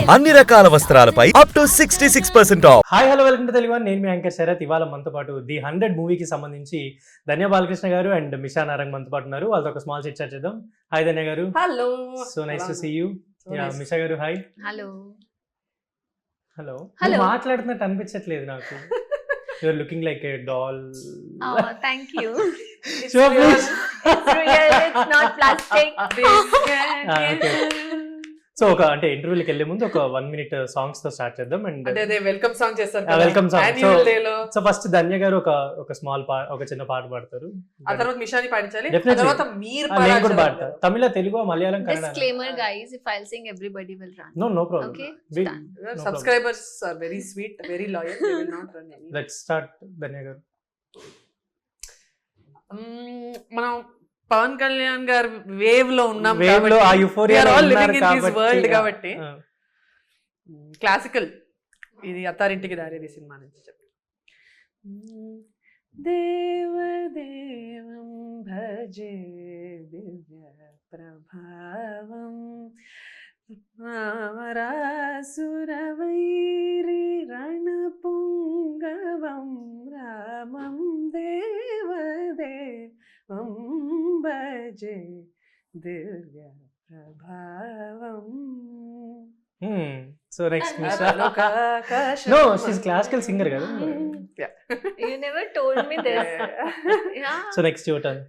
అన్ని రకాల వస్త్రాలపై up to 66% off. Hi hello welcome to Telugu. నేను మీ యాంకర్ శరత్. ఇవాళ మనతో పాటు ది 100 మూవీకి సంబంధించి ధన్య బాలకృష్ణ గారు అండ్ మిషా నారంగ్ మనతో పాటు ఉన్నారు. వాళ్ళతో ఒక స్మాల్ చిట్ చాట్ చేద్దాం. హాయ్ ధన్య గారు. Hello. So nice to see you. Misha గారు హాయ్. Hello hello. Hello. మాట్లాడుతున్నట్టు అనిపించట్లేదు నాకు. You are looking like a doll. Thank you. Sure, please. It's not plastic. So ఒక అంటే ఇంటర్వ్యూకి వెళ్ళే ముందు ఒక 1 minute సాంగ్స్ తో స్టార్ట్ చేద్దాం. అండ్ అదే వెల్కమ్ సాంగ్ చేస్తారు వెల్కమ్ సాంగ్. యాన్యువల్ డే లో. సో ఫస్ట్ ధన్య గారు ఒక స్మాల్ ఒక చిన్న పాట పాడతారు. ఆ తర్వాత మిషాని పాడించాలి. ఆ Definitely. తర్వాత మీరు నేను కూడా పాడతా. Tamil, Telugu, Malayalam, Kannada. Disclaimer, guys. If I'll sing, everybody will run. No problem. Okay, We- start. no problem. Subscribers are very sweet, very loyal. They will not run any. Let's start Dhanya గారు. మనం పవన్ కళ్యాణ్ గారు వేవ్ లో ఉన్నాం Wave లో ఆ euphoria లో ఉన్నారు living in this కాబట్టి, వరల్డ్ కాబట్టి ఆ. క్లాసికల్ ఇది అత్తారింటికి దారేది సినిమా నుంచి చెప్పి దేవదేవం భజే దివ్య ప్రభావం రామరాసురవైరి రణపుంగవం రామం దేవదేవం భజే దివ్య ప్రభావం. So next Misha. No, she's classical singer కదా. You never told me this. Yeah. So next your turn.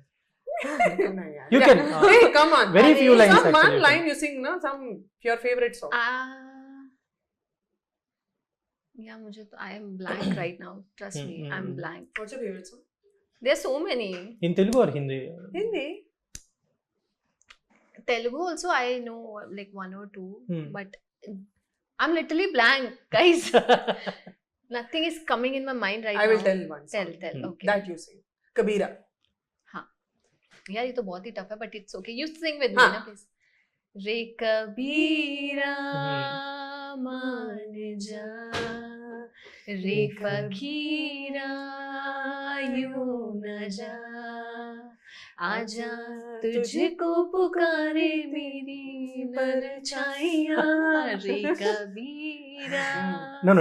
You can. Hey, come on. Very few lines Some one actually. line you sing, no? Some your favorite song. Yeah, मुझे तो I am blank right now. Trust me, I'm blank. What's your favorite song? There's so many. In Telugu or Hindi? Hindi. Telugu also I know like one or two, Hmm. but I'm literally blank, guys. Nothing is coming in my mind right now. I will tell one song. Tell. Okay. That you sing. Kabira. यार ये तो बहुत ही tough है, but it's okay. You sing with me हाँ. ना please. रे कबीरा मान जा, रे फकीरा यूं न जा, आजा तुझको पुकारे मेरी परछाइयाँ, रे कबीरा. No.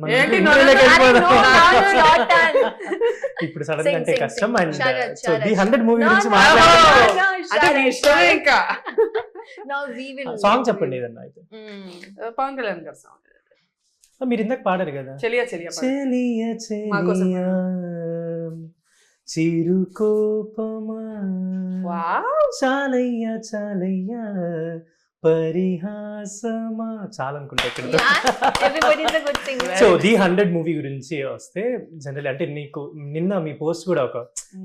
మనం ఏంటి ఇంటర్వ్యూలోకి no, వెళ్ళిపోదాం. No, now it's your turn. ఇప్పుడు సడన్ గా Sing, అంటే sing, కష్టం. sing. And Sharat, so the Sharat. 100 movie No, గురించి no, మాట్లాడుతున్నాం. no, అంటే మీ Sharat, ఇష్టమే Sharat. ఇంకా. Now we will. సాంగ్ చెప్పండి ఏదన్నా అయితే. పవన్ కళ్యాణ్ గారు సాంగ్. మీరు ఇందాక పాడారు కదా. చెలియా చెలియా పాడు. చెలియ మాకోసం. చెలియ చిరుకోపమా వావ్. చాలయ్య పరిహాసమా చాలా అనుకుంటా ఇక్కడ. Yeah, everybody is a good singer. So the 100 movie గురించి వస్తే జనరల్ అంటే నీకు నిన్న మీ పోస్ట్ కూడా ఒక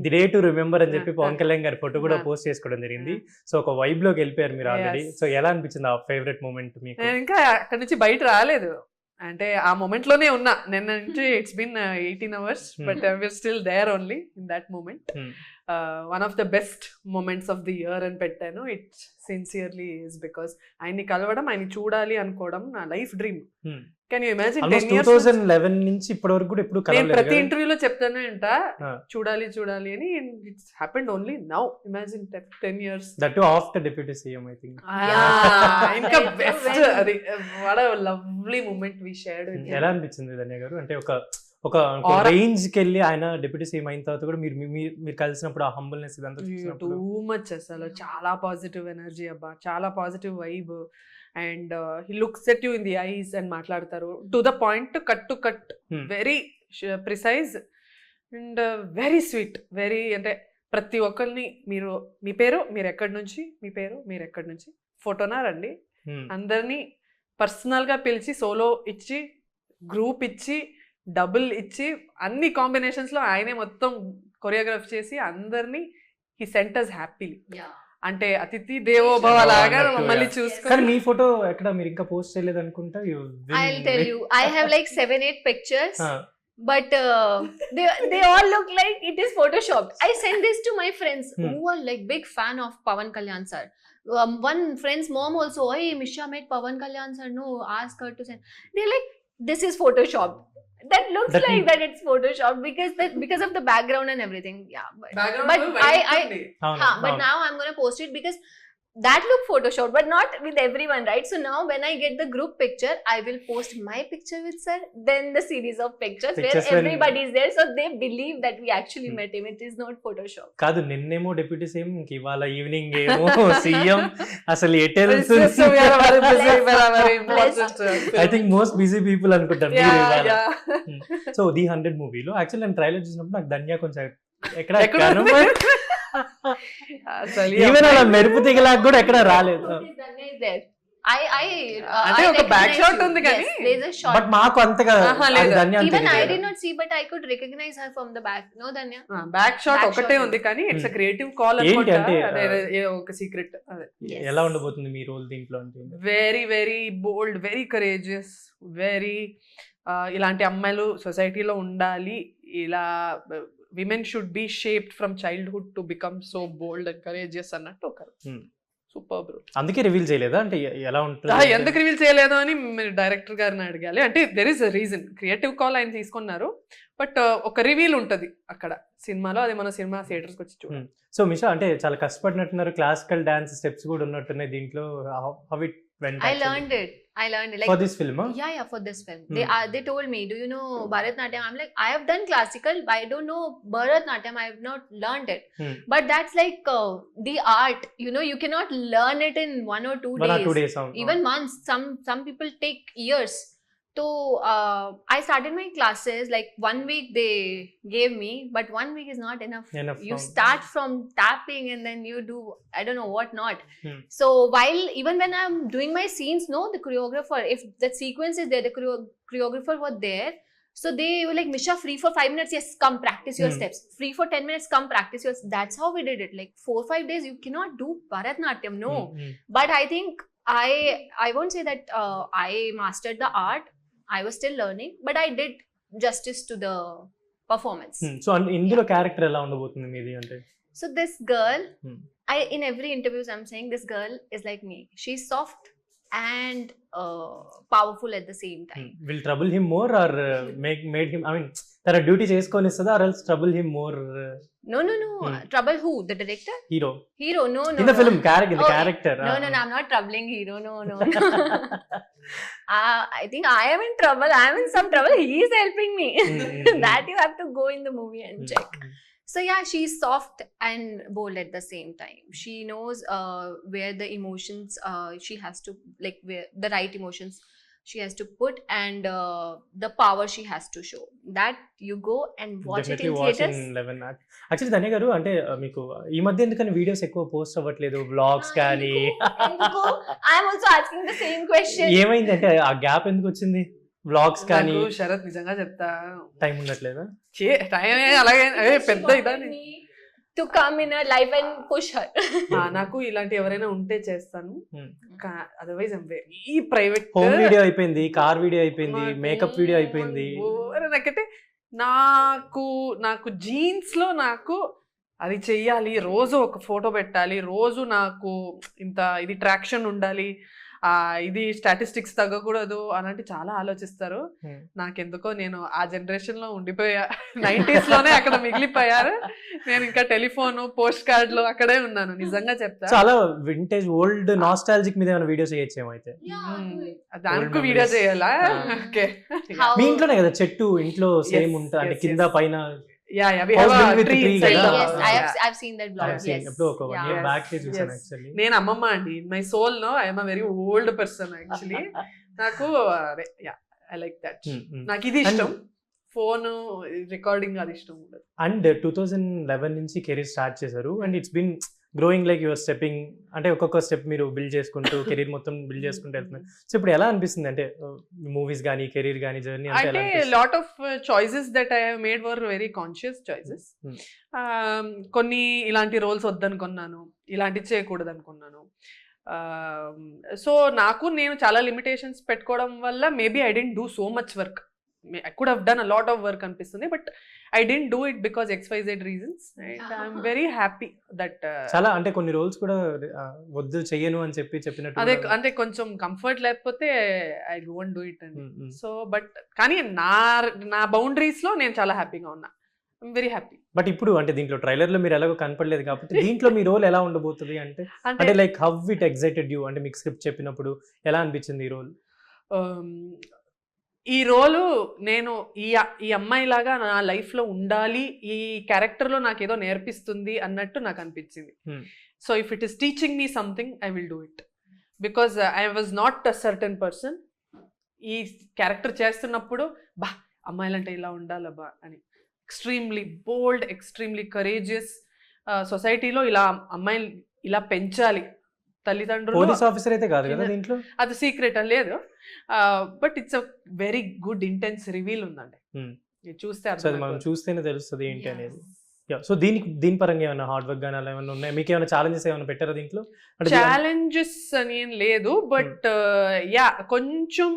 ది డే టు రిమెంబర్ అని చెప్పి పవన్ కళ్యాణ్ గారి ఫోటో కూడా పోస్ట్ చేసుకోవడం జరిగింది. సో ఒక వైబ్ లోకి వెళ్ళిపోయారు మీరు ఆల్రెడీ. Yes. సో ఎలా అనిపించింది ఆ ఫేవరెట్ మూమెంట్ మీకు? నేను ఇంకా అక్కడి నుంచి బయట రాలేదు. అంటే ఆ మూమెంట్ లోనే ఉన్నా. నిన్న నుంచి it's been 18 hours, but we're still there only in that moment. One of the best moments of the year అని పెట్టాను. ఇట్స్ సిన్సియర్లీ ఈస్ బికాస్ ఆయన్ని కలవడం, ఆయన్ని చూడాలి అనుకోవడం నా life dream. Can you imagine 10 years 2011 నుంచి ఇప్పటి వరకు కూడా ఎప్పుడు నేను కలవలేదు ప్రతి కదా? ఇంటర్వ్యూలో చెప్తాను అంట Ah. చూడాలి అని. It's happened only now. Imagine 10 years. That too after deputy CM I think. ఇంకా Right, బెస్ట్ when- అది. What a lovely moment we shared. ఎలా అనిపించింది ధన్య గారు? అంటే ఒక Aura. రేంజ్ కి వెళ్ళి ఆయన డిప్యూటీ సీఎం అయిన తర్వాత కూడా మీరు కలిసినప్పుడు ఆ హంబుల్నెస్ ఇదంతా టూ చూసినప్పుడు మచ్ అసలు. చాలా పాజిటివ్ ఎనర్జీ అబ్బా, చాలా positive vibe. And he looks at you in the eyes and మాట్లాడతారు to the point, cut to cut, very precise and very sweet. Very అంటే ప్రతి ఒక్కరిని మీ పేరు మీరు ఎక్కడి నుంచి, మీ పేరు మీరు ఎక్కడి నుంచి, ఫోటోనా రండి, అందరినీ పర్సనల్ గా పిలిచి సోలో ఇచ్చి, గ్రూప్ ఇచ్చి, డబుల్ ఇచ్చి, అన్ని కాంబినేషన్స్ లో ఆయనే మొత్తం కొరియోగ్రాఫ్ చేసి అందరినీ హీ సెంటర్స్ హ్యాపీలీ. అంటే అతిథి దేవోభవ లాగా మమ్మల్ని కానీ చూసుకొని. మీ ఫోటో ఎక్కడ మీరు ఇంకా పోస్ట్ చేయలేదు అనుకుంటా. I'll tell you. I have like 7-8 pictures. But they all look like it is photoshopped. I send this to my friends who are like big fan of Pawan Kalyan sir. One friend's mom also, hey, Misha met Pawan Kalyan sir, no, ask her to send. They're like, this is photoshopped. That looks like that it's photoshopped because of the background and everything. Yeah, but Background but white I ఉంది. but now I'm gonna post it because that look photoshopped, but not with everyone, right? So now when I get the group picture, I will post my picture with sir, then the series of pictures where Pictures when- everybody is there, so they believe that we actually met him. It is not Photoshop. కాదు నిన్నేమో deputy CM ఇవాళ evening ఏమో CM అసలు ఎటు It's just so we are very busy, we are very important. I think most busy people అనుకుంటాను మీరు Yeah, ఇవాళ. yeah. So the 100 మూవీలో actually నేను ట్రైలర్ చూసినప్పుడు నాకు ధన్య కొంచెం ఎక్కడ అసలు ఈ ఈవెన్ అలా అమ్మాయి- మెరుపు తిగలాగా కూడా ఎక్కడ రాలేదు. Dhanya is there. అంటే I ఒక back recognize shot you. ఉంది కానీ- Yes, there's a shot. But మాకు అంతగా ఆహా, అది లేదు. ధన్య అని Even I తెలియదు. did not see, but I could recognize her from the back. No, Dhanya. Back shot Back ఒకటే shot ఉంది కానీ ఇట్స్ Hmm. క్రియేటివ్ కాల్ ఏంటి అనుకుంటా అంటే, అదే ఒక సీక్రెట్ అదే Yes. ఎలా ఉండబోతుంది మీ రోల్ దీంట్లో అంటే? Very very bold very courageous very ఇలాంటి అమ్మాయిలు సొసైటీలో ఉండాలి, ఇలా women should be shaped from childhood to become so bold and courageous అన్నట్టు ఒక Hmm. Super bro. అందుకే రివీల్ చేయలేదా అంటే ఎలా ఉంటుంది ఎందుకు రివీల్ చేయలేదు అని మీరు డైరెక్టర్ గారిని అడగాలి. అంటే there is a reason, creative call ఆయన తీసుకున్నారు, బట్ ఒక రివీల్ ఉంటది అక్కడ సినిమాలో, అది మన సినిమా థియేటర్స్కి వచ్చి చూడండి. సో మిషా అంటే చాలా కష్టపడినట్టున్నారు, క్లాసికల్ డాన్స్ స్టెప్స్ కూడా ఉన్నట్టున్నాయి దీంట్లో. How it went I learned it. Like for this film. yeah, for this film. Hmm. They told me, do you know Bharatnatyam? I'm like, I have done classical, but I don't know Bharatnatyam. I have not learned it. Hmm. But that's like the art. You know, you cannot learn it in 1 or 2 1 or days. 2 days. Even months. Some people take years. So I started my classes like 1 week they gave me, but 1 week is not enough. You start from tapping and then you do I don't know what not. Hmm. So even when I'm doing my scenes, no, the choreographer, if that sequence is there, the choreographer were there. So they were like, Misha, free for 5 minutes, yes, come practice your steps. Free for 10 minutes, come practice your. That's how we did it. Like 4-5 days, you cannot do Bharatnatyam, no. But I think I won't say that I mastered the art. I was still learning, but I did justice to the performance. So ఇందులో character ఎలా ఉండబోతుంది మీది అంటే? So this girl, Hmm. in every interviews I'm saying this girl is like me. She's soft and powerful at the same time. Will trouble him more or made him, I mean తన duty చేసుకొని ఇస్తుందా or else trouble him more? No. Hmm. Trouble who? The director? Hero Hero? No. In the no. Film character Oh, character. No, I'm not troubling hero. No. I think I am in trouble. I am in some trouble. He is helping me. That you have to go in the movie and check. So yeah, she's soft and bold at the same time. She knows where the emotions she has to, like, where the right emotions she has to put, and the power she has to show. That you go and watch it in theaters. Actually Dhanya గారు అంటే మీకు ఈ మధ్య ఎందుకని videos ఎక్కువ post అవ్వట్లేదు, vlogs కానీ? I'm also asking the same question. ఏమైంది అంటే ఆ గ్యాప్ ఎందుకు వచ్చింది? వ్లాగ్స్ కానీ నాకు శరత్ నిజంగా చెప్తా, టైం ఉండట్లేదా? టైం అలాగే పెద్ద ఇదని. To come in her life and push her. నాకు ఇలాంటి ఎవరైనా ఉంటే చేస్తాను, otherwise very private. Home video అయిపోయింది, కార్ వీడియో అయిపోయింది, మేకప్ వీడియో అయిపోయింది. నాకైతే నాకు జీన్స్ లో నాకు అది చెయ్యాలి, రోజు ఒక ఫోటో పెట్టాలి, రోజు నాకు ఇంత ఇది ట్రాక్షన్ ఉండాలి, ఇది స్టాటిస్టిక్స్ తగ్గకూడదు అలాంటి చాలా ఆలోచిస్తారు. నాకెందుకో నేను ఆ జనరేషన్ లో ఉండిపోయా, 90s లోనే అక్కడ మిగిలిపోయారు. నేను ఇంకా టెలిఫోన్ పోస్ట్ కార్డులు అక్కడే ఉన్నాను, నిజంగా చెప్తా. చాలా వింటేజ్ ఓల్డ్ నాస్టాలజిక్ మీద ఏమైనా వీడియోస్ చేయొచ్చేమో అయితే? దానికి వీడియో చేయాలా? ఓకే, మీ ఇంట్లోనే కదా చెట్టు, ఇంట్లో సేమ్ ఉంటుంది అంటే కింద పైన. Yeah, we have a tree inside. Yes, I've seen that vlog. Yes. ఎప్పుడో ఒక 1 year back చూసాను యాక్చువల్లీ. నేను అమ్మమ్మ అండి, my soul no I am a very old person actually. నాకు ఐ లైక్ దట్. నాకు ఇది ఇష్టం, ఫోన్ రికార్డింగ్ అది ఇష్టం ఉండదు. అండ్ 2011 నుంచి కెరీర్ స్టార్ట్ చేశారు, and it's been growing like your stepping, అంటే ఒక్కొక్క స్టెప్ మీరు బిల్డ్ చేసుకుంటూ కెరీర్ మొత్తం బిల్డ్ చేసుకుంటూ వెళ్తున్నారు. సో ఇప్పుడు ఎలా అనిపిస్తుంది అంటే మూవీస్ కానీ కెరీర్ కానీ జర్నీ? అంటే lot of choices that I have made were very conscious choices. కొన్ని ఇలాంటి రోల్స్ వద్దనుకున్నాను, ఇలాంటి చేయకూడదు అనుకున్నాను. సో నేను చాలా లిమిటేషన్స్ పెట్టుకోవడం వల్ల maybe I didn't do so much work. I could have done a lot of work అనిపిస్తుంది, but I didn't do it because XYZ reasons, and I'm very happy that చాలా అంటే కొన్ని రోల్స్ కూడా వద్దు చెయ్యను అని చెప్పినట్టు. అదే అంటే కొంచెం కంఫర్ట్ లేకపోతే I won't do it అండి. సో బట్ కానీ నా బౌండరీస్ లో నేను చాలా హ్యాపీగా ఉన్నా. I'm very happy. బట్ ఇప్పుడు అంటే దీంట్లో ట్రైలర్ లో మీరు ఎలాగో కనపడలేదు కాబట్టి దీంట్లో మీ రోల్ ఎలా ఉండబోతుంది అంటే అంటే like how it excited you, అంటే మీకు స్క్రిప్ట్ చెప్పినప్పుడు ఎలా అనిపించింది ఈ రోల్? ఈ రోలు నేను ఈ అమ్మాయిలాగా నా లైఫ్లో ఉండాలి, ఈ క్యారెక్టర్లో నాకు ఏదో నేర్పిస్తుంది అన్నట్టు నాకు అనిపించింది. So if it is teaching me something I will do it, because I was not a certain person. ఈ క్యారెక్టర్ చేస్తున్నప్పుడు బా అమ్మాయిలంటే ఇలా ఉండాలబ్బా అని, ఎక్స్ట్రీమ్లీ బోల్డ్, ఎక్స్ట్రీమ్లీ కరేజియస్, సొసైటీలో ఇలా అమ్మాయిలు ఇలా పెంచాలి, తల్లిదండ్రులు. పోలీస్ ఆఫీసర్ అయితే కాదు కదా దీంట్లో, అది సీక్రెట్ అని లేదు, but it's a very good intense reveal ఉందండి. చూస్తే అది మనం చూస్తేనే తెలుస్తుంది ఏంటి అనేది. సో దీని పరంగా ఏమైనా హార్డ్ వర్క్ కానీ అలా ఏమైనా ఉన్నాయి, మీకు ఏమైనా ఛాలెంజెస్ ఏమైనా పెట్టారా దీంట్లో? ఛాలెంజెస్ అని ఏం లేదు, బట్ యా కొంచెం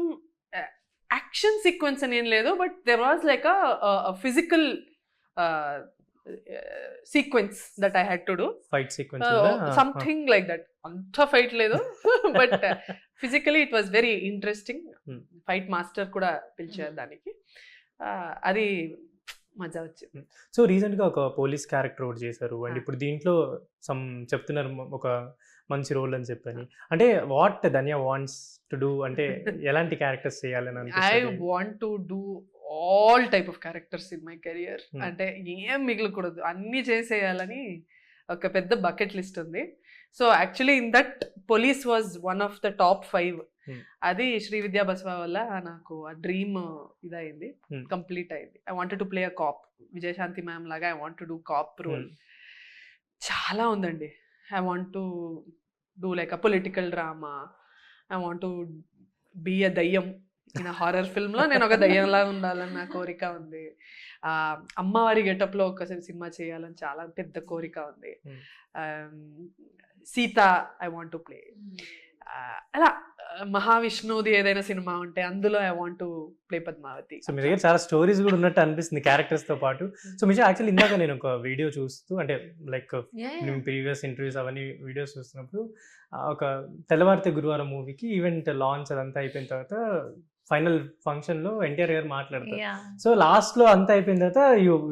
యాక్షన్ సీక్వెన్స్ అని ఏం లేదు, but there was like a physical sequence that I had to do, fight sequence something like that. అంత ఫైట్ లేదు, but physically it was very interesting. Fight master కూడా పిలిచారు దానికి, అది మజా వచ్చింది. సో రీసెంట్ గా ఒక పోలీస్ క్యారెక్టర్ ఒకటి చేశారు, అండ్ ఇప్పుడు దీంట్లో సమ్ చెప్తున్నారు ఒక మంచి రోల్ అని చెప్పని. అంటే what Dhanya wants to do, అంటే ఎలాంటి క్యారెక్టర్స్ చేయాలని? I want to do all type of characters in my career. అంటే ఏం మిగలకూడదు, అన్నీ చేసేయాలని ఒక పెద్ద బకెట్ లిస్ట్ ఉంది. So actually in that police was one of the top 5. అది శ్రీ విద్యా బస్వా వల్ల నాకు ఆ డ్రీమ్ ఇదైంది, కంప్లీట్ అయింది. I wanted to play a cop, Vijayashanti ma'am లాగా I want to do cop role. చాలా ఉందండి. I want to do like a political drama, I want to be a దయ్యం ఇన్ హారర్ ఫిల్మ్ లో. నేను ఒక దయ్యంలా ఉండాలని నా కోరిక ఉంది. అమ్మవారి గెటప్ లో ఒక సినిమా చేయాలని చాలా పెద్ద కోరిక ఉంది. Sita I want to play. అలా మహావిష్ణుది ఏదైనా సినిమా ఉంటే అందులో I want to play Padmavati. So మీ దగ్గర చాలా స్టోరీస్ కూడా ఉన్నట్టు అనిపిస్తుంది క్యారెక్టర్స్ తో పాటు. సో మీ యాక్చువల్లీ ఇందాక నేను ఒక వీడియో చూస్తూ, అంటే లైక్ ప్రీవియస్ ఇంటర్వ్యూస్ అవన్నీ వీడియోస్ చూస్తున్నప్పుడు, ఒక తెల్లవారితే గురువారం మూవీకి ఈవెంట్ లాంచ్ అదంతా అయిపోయిన తర్వాత ఫైనల్ ఫంక్షన్ లో ఎన్టీఆర్ గారు మాట్లాడతారు. సో లాస్ట్ లో అంతా అయిపోయిన తర్వాత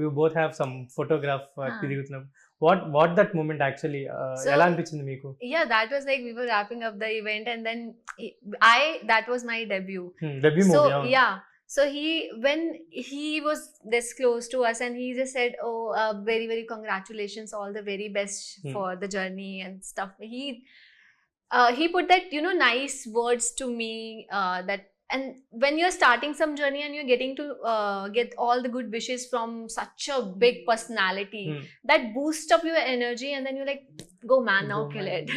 you both have some photograph తిరుగుతున్నప్పుడు what that moment actually ఎలా అనిపించింది మీకు? Yeah, that was like we were wrapping up the event, and then that was my debut movie. So yeah, so when he was this close to us, and he just said, oh, very very congratulations, all the very best for the journey and stuff. He put that, nice words to me, that, and when you're starting some journey and you're getting to get all the good wishes from such a big personality, that boosts up your energy, and then you're like, go man, now kill it.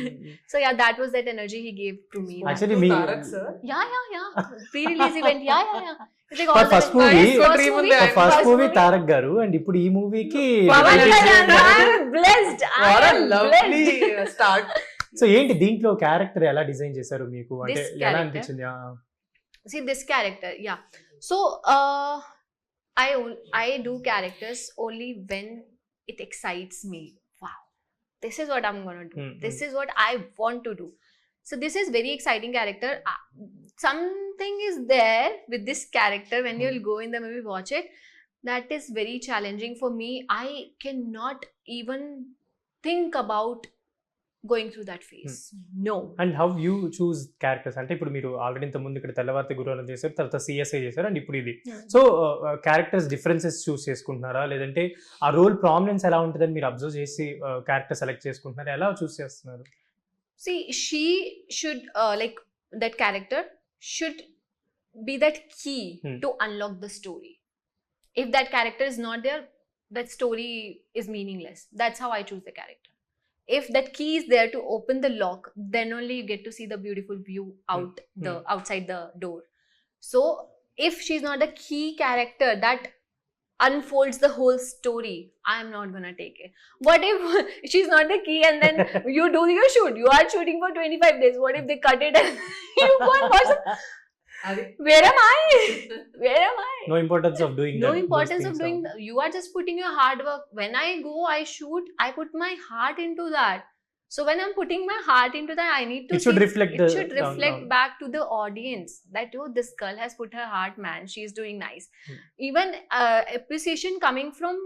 So yeah, that was that energy he gave to me. Actually me Tarak sir, yeah pre-release event, yeah it's like for all first movie Tarak గారు, and ఇప్పుడు ఈ మూవీకి Pawan Kalyan. I'm blessed. what I a am lovely blessed. start. So ఏంటి దీంట్లో character ఎలా design చేశారు మీకు, అంటే This ఎలా character? అనిపించింది? See, this character, yeah. So I do characters only when it excites me. Wow, this is what I'm gonna do. This is what I want to do. So this is very exciting character. Something is there with this character when you'll go in the movie, watch it, that is very challenging for me. I cannot even think about going through that phase. No. And how you choose characters, అంటే ఇప్పుడు మీరు already ఇంత ముందు ఇక్కడ తెల్లవారితే గురువారం చేశారు, తర్వాత సిఎస్ఐ చేశారు, అండ్ ఇప్పుడు ఇది. సో క్యారెక్టర్స్ డిఫరెన్సెస్ చూస్ చేసుకుంటున్నారా, లేదంటే ఆ రోల్ ప్రామినెన్స్ ఎలా ఉంటుందని మీరు అబ్జర్వ్ చేసి క్యారెక్టర్ సెలెక్ట్ చేసుకుంటున్నారా, ఎలా చూస్ చేస్తున్నారు? See, she should like that character should be that key to unlock the story. If that character is not there, that story is meaningless. That's how I choose the character. If that key is there to open the lock, then only you get to see the beautiful view outside the door. So if she's not the key character that unfolds the whole story, I'm not gonna take it. What if she's not the key, and then you do your shoot, you are shooting for 25 days, what if they cut it and you go and watch it? Where am I? No importance of doing No that, importance those of things doing are- you are just putting your hard work. When I go, I shoot, I put my heart into that. So when I'm putting my heart into that, I need to It should see, reflect it the- should down. reflect back to the audience that, oh, this girl has put her heart, man, she's doing nice. Even appreciation coming from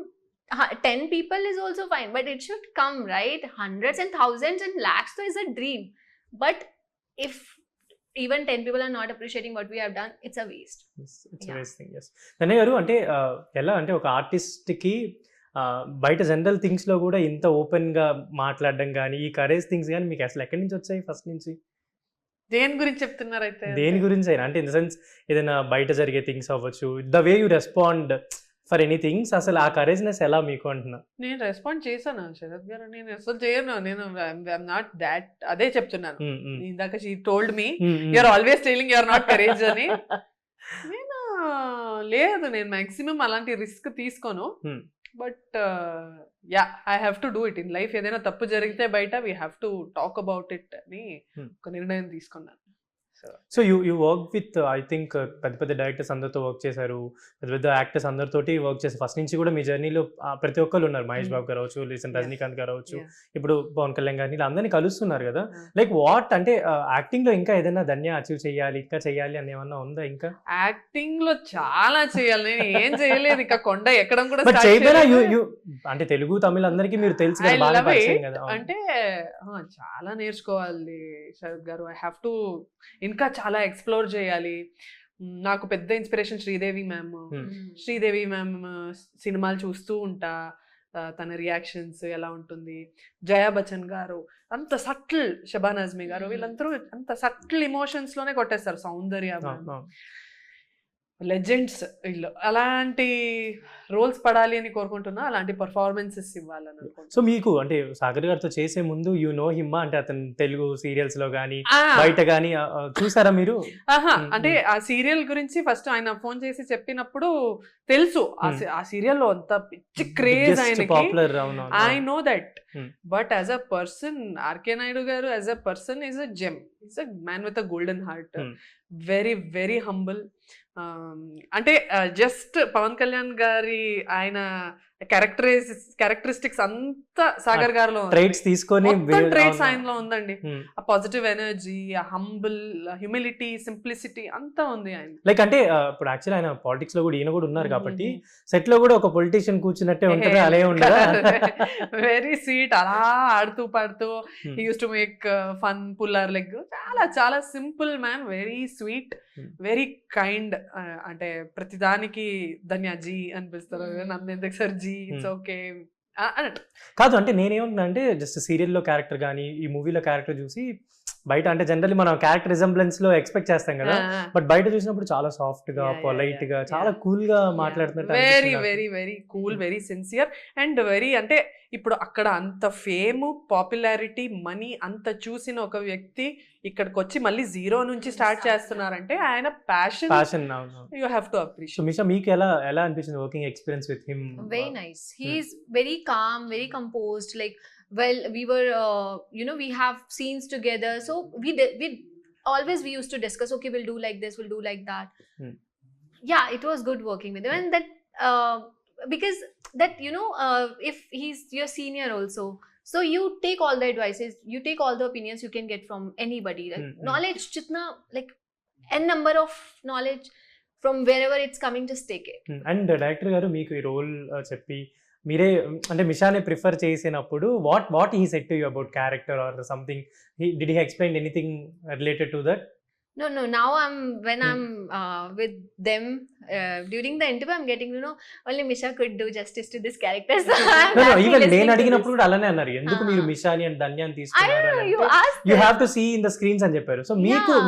10 people is also fine, but it should come, right? Hundreds and thousands and lakhs so is a dream. But if even 10 people are not appreciating what we have done, it's a waste. It's Yeah. Wasting. Yes Dhanya గారు, అంటే ఎలా అంటే ఒక ఆర్టిస్ట్కి బయట general థింగ్స్లో కూడా ఇంత ఓపెన్గా మాట్లాడడం కానీ ఈ కరేజ్ థింగ్స్ కానీ మీకు అసలు ఎక్కడి నుంచి వచ్చాయి ఫస్ట్ నుంచి? దేని గురించి చెప్తున్నారు అయితే? దేని గురించి అయినా, అంటే ఇన్ ద సెన్స్ ఏదైనా బయట జరిగే థింగ్స్ అవ్వచ్చు, the way you respond for any things, అసలు ఆ కరేజ్నెస్ ఎలా మీకు అంటున్నా? నేను రెస్పాండ్ చేశాను శరత్ గారు, నేను అసలు చేయను, నేను ఐఎమ్ నాట్ దాట్, అదే చెప్తున్నాను ఇందాక. She told me you're always telling you're not courage అని. నేను లేదు, నేను మాక్సిమం అలాంటి రిస్క్ తీసుకోను. But yeah, I have to do it in life. ఏదైనా తప్పు జరిగితే బయట we have to talk about it అని ఒక నిర్ణయం తీసుకున్నాను. So you work with I think పెద్ద పెద్ద డైరెక్టర్స్ అందరితో వర్క్ చేశారు, పెద్ద పెద్ద యాక్టర్స్ అందరితోటి వర్క్ చేశారు. ఫస్ట్ నుంచి కూడా మీ జర్నీలో ప్రతి ఒక్కరు ఉన్నారు. మహేష్ బాబు గారు అవచ్చు, రీసెంట్ రజనీకాంత్ గారు అవచ్చు, ఇప్పుడు పవన్ కళ్యాణ్ గారిని, ఇలా అందరినీ కలుస్తున్నారు కదా. లైక్ వాట్ అంటే యాక్టింగ్ లో ఇంకా ఏదైనా ధన్య అచీవ్ చేయాలి, ఇంకా చేయాలి అని ఏమన్నా ఉందా? ఇంకా యాక్టింగ్ లో చాలా చేయాలి, నేను ఏం చేయలేదు ఇంకా. కొండ ఎక్కడం కూడా బట్ చేయబోయినా అంటే తెలుగు తమిళ అందరికీ మీరు తెలుసు కదా, బాగా పరిచయం కదా. అంటే చాలా నేర్చుకోవాలి శరత్ గారు. ఐ హ్యావ్ టు ఇంకా చాలా ఎక్స్ప్లోర్ చేయాలి. నాకు పెద్ద inspiration Sridevi ma'am. Sridevi ma'am సినిమాలు చూస్తూ ఉంటా, తన రియాక్షన్స్ ఎలా ఉంటుంది. జయా బచ్చన్ గారు అంత సటిల్, షబానా ఆజ్మీ గారు, వీళ్ళందరూ అంత సటిల్ ఎమోషన్స్ లోనే కొట్టేస్తారు. సౌందర్య లెజెండ్స్ వీళ్ళు. అలాంటి రోల్స్ పడాలి అని కోరుకుంటున్నా, అలాంటి పర్ఫార్మెన్సెస్ ఇవ్వాలని అనుకుంటున్నా. సో మీకు అంటే సాగర్ గారితో చేసే ముందు యు నో హిమ్, అంటే అతను తెలుగు సీరియల్స్ లో గానీ బయట గానీ చూసారా మీరు? అంటే ఆ సీరియల్ గురించి ఫస్ట్ ఆయన ఫోన్ చేసి చెప్పినప్పుడు తెలుసు. ఆ సీరియల్ లో అంత పిచ్చి క్రేజ్ ఆయనకి, I know that. But as a person RK Naidu గారు as a person is a gem, is a man with a golden heart, very very humble. అంటే జస్ట్ పవన్ కళ్యాణ్ గారి ఆయన క్యారెక్టరిస్టిక్స్ అంతా సాగర్ గారిలో, ట్రైట్స్ తీసుకొని ట్రైట్స్ ఆయనలో ఉందండి. ఆ పాజిటివ్ ఎనర్జీ, ఆ హంబుల్, హ్యూమిలిటీ, సింప్లిసిటీ అంతా ఉంది ఆయన. లైక్ అంటే ఇప్పుడు యాక్చువల్లీ ఆయన పాలిటిక్స్ లో కూడా ఈయన కూడా ఉన్నారు కాబట్టి సెట్ లో కూడా ఒక పొలిటీషియన్ కూర్చున్నట్టే ఉంటుంది, అలా ఉండదా? వెరీ స్వీట్, అలా ఆడుతూ పాడుతూ use to make fun, puller leg. చాలా చాలా simple man, very sweet, very kind. అంటే ప్రతిదానికి ధన్యాజీ అనిపిస్తారు, నన్ను ఎందుకు సార్ జీ, ఇట్స్ ఓకే అన్నట్టు కాదు. అంటే నేనేమంటున్నా అంటే జస్ట్ సీరియల్లో క్యారెక్టర్ కానీ ఈ మూవీలో క్యారెక్టర్ చూసి బయట అంటే జనరల్లీ మనం క్యారెక్టర్ రిజంబ్లెన్స్ లో ఎక్స్పెక్ట్ చేస్తాం కదా, బట్ బయట చూసినప్పుడు చాలా సాఫ్ట్ గా, పొలైట్ గా, చాలా కూల్ గా మాట్లాడుతున్నట్టు. Very very very cool, very sincere and very, అంటే ఇప్పుడు అక్కడ అంత ఫేమ్, పాపులారిటీ, మనీ అంత చూసిన ఒక వ్యక్తి ఇక్కడికి వచ్చి మళ్ళీ జీరో నుంచి స్టార్ట్ చేస్తున్నారంటే ఆయన passion you have to appreciate. So Misha, మీకు ఎలా అనిపించింది working experience with him? Very nice. He is very calm, very composed. Like, well, we were, we have scenes together. So we we used to discuss, okay, we'll do like this, we'll do like that. Yeah, it was good working with him. And that, because that, if he's your senior also, so you take all the advices, you take all the opinions you can get from anybody. Like, knowledge, jitna, like, n number of knowledge from wherever it's coming, just take it. And director గారు మీకు ఈ role చెప్పి మీరే అంటే మిషానే prefer చేసినప్పుడు what he said to you about character or something, did he explain anything related to that? No, now when I'm with them, during the interview I'm getting to know only Misha could do justice to this character. So even నేను అడిగినప్పుడు కూడా అలానే అన్నారు, ఎందుకు మీరు మిషాని and ధన్యాన్ని తీసుకున్నారు, you have to see in the screens అని చెప్పారు. సో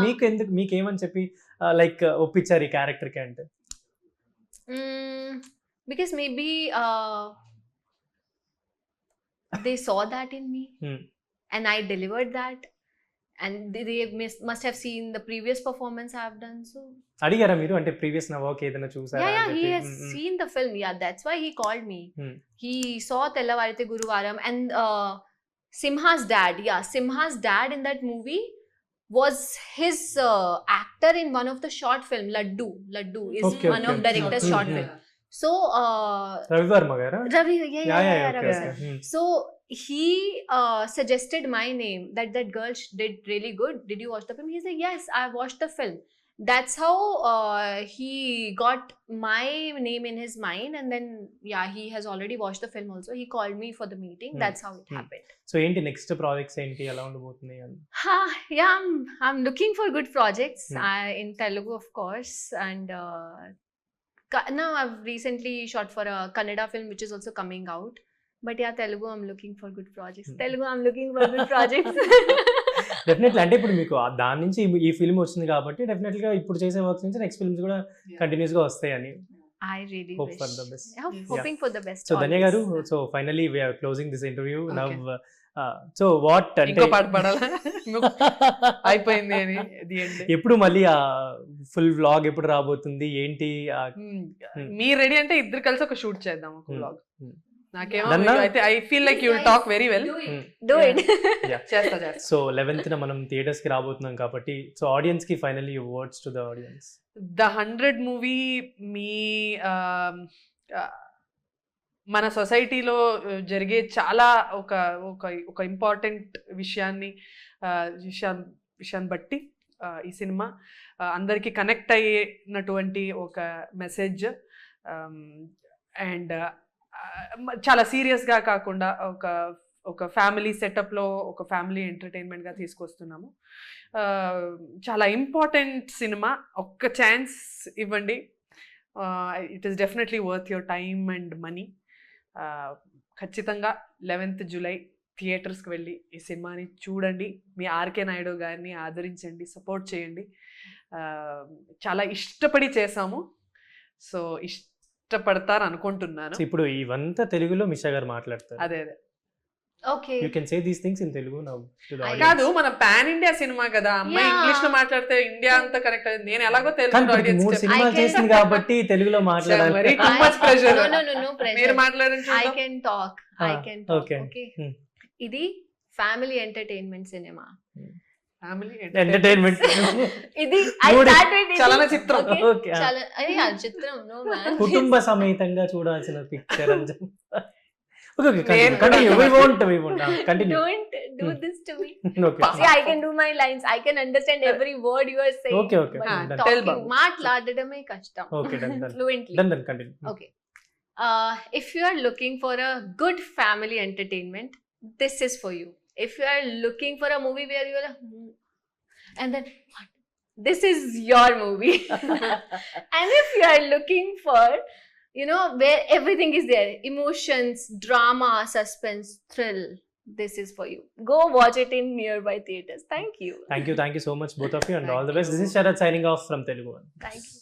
మీకు ఎందుకు, మీకేమని చెప్పి లైక్ ఒప్పించారు ఈ క్యారెక్టర్ కి అంటే? Because maybe they saw that in me and I delivered that, and they must have seen the previous performance I have done. So అడిగారా మీరు అంటే ప్రీవియస్ నా వర్క్ ఏదైనా చూసారా? Yeah, he has seen the film. Yeah, that's why he called me. He saw Tellavarite Guruvaram and Simha's dad. Yeah, Simha's dad in that movie was his actor in one of the short film. Laddu is one of director's short film. So Ravi Verma gara? Ravi, yeah, Ravi. Okay. So he suggested my name, that girl did really good. Did you watch the film? He said, yes, I watched the film. that's how he got my name in his mind, and then yeah, he has already watched the film also. He called me for the meeting. That's how it happened. So ఏంటి next projects ఏంటి ఎలా ఉండబోతున్నాయి అని? Yeah, I'm looking for good projects in Telugu, of course, and now I've recently shot for a Kannada film which is also coming out. But yeah, Telugu I'm looking for good projects. Telugu I'm looking for good projects. Definitely అంటే ఇప్పుడు మీకు దాని నుంచి ఈ film వచ్చింది కాబట్టి definitely గా ఇప్పుడు చేసే వర్క్స్ నుంచి నెక్స్ట్ ఫిల్మ్స్ కూడా కంటిన్యూస్ గా వస్తాయని I really hope wish. for the best. Yeah, hoping for the best. So Dhanya గారు, always. So finally we are closing this interview now. Okay. So what అంటే ఇంకో పాట పాడాలా? అయిపోయింది అని ది ఎండ్. ఎప్పుడు మళ్ళీ ఆ ఫుల్ వ్లాగ్ ఎప్పుడు రాబోతుంది ఏంటి? మీరు రెడీ అంటే ఇద్దరు కలిసి ఒక షూట్ చేద్దాం, ఒక వ్లాగ్. నాకేమో Done-a? అయితే I feel like you will talk very well. Do it. చేస్తా. సో 11th మనం థియేటర్స్ కి రాబోతున్నాం కాబట్టి సో ఆడియన్స్ కి finally words to the audience. The 100 movie మీ మన సొసైటీలో జరిగే చాలా ఒక ఒక ఒక ఇంపార్టెంట్ విషయాన్ని బట్టి ఈ సినిమా అందరికీ కనెక్ట్ అయినటువంటి ఒక మెసేజ్, అండ్ చాలా సీరియస్గా కాకుండా ఒక ఫ్యామిలీ సెటప్లో ఒక ఫ్యామిలీ ఎంటర్టైన్మెంట్గా తీసుకొస్తున్నాము. చాలా ఇంపార్టెంట్ సినిమా, ఒక్క ఛాన్స్ ఇవ్వండి. It is definitely worth your time and money. ఖచ్చితంగా 11th జూలై థియేటర్స్కి వెళ్ళి ఈ సినిమాని చూడండి. మీ ఆర్కే నాయుడు గారిని ఆదరించండి, సపోర్ట్ చేయండి. చాలా ఇష్టపడి చేసాము, సో ఇష్టపడతారు అనుకుంటున్నాను. ఇప్పుడు ఇవంతా తెలుగులో మిషా గారు మాట్లాడతారు. అదే Okay. You can say these things in Telugu now to the audience. కాదు, మన పాన్ ఇండియా సినిమా కదా, అమ్మాయి Yeah. ఇంగ్లీష్ లో మాట్లాడితే ఇండియా అంతా కనెక్ట్ అయింది. నేను ఎలాగో కానీ తెలుగు ఇప్పుడు audience 3 చెప్పాను. సినిమాలు I can- చేసింది కాబట్టి తెలుగులో మరి మాట్లాడాలి. too much pressure. No pressure. మీరు మాట్లాడండి I చూద్దాం. can talk. I Ah, can talk. okay. Okay. Hmm. ఇది family entertainment cinema. Family entertainment ఇది I Mood- start with ఇది. చలనచిత్రం. Okay. Okay, ah. అది ఆ చిత్రం. No man. కుటుంబ సమేతంగా చూడాల్సిన పిక్చర్ అని చెప్పి. ఓకే ఓకే నేను కంటిన్యూ కూడా- we won't continue. Don't do Hmm. this to me. Okay See, I can do my lines. I can understand every word you are saying. Okay, okay. but Ah, done. tell talking, Babu. మాట్లాడడమే కష్టం. Okay, done. Fluently. Done continue. Okay. If you are looking for a good family entertainment, this is for you. If you are looking for a movie where you are like, and then what? This is your movie. And if you are looking for, where everything is there, emotions, drama, suspense, thrill, this is for you. Go watch it in nearby theaters. Thank you. Thank you so much both of you and Thank all the best. you. This is Sharad signing off from Telugu One. Thank you.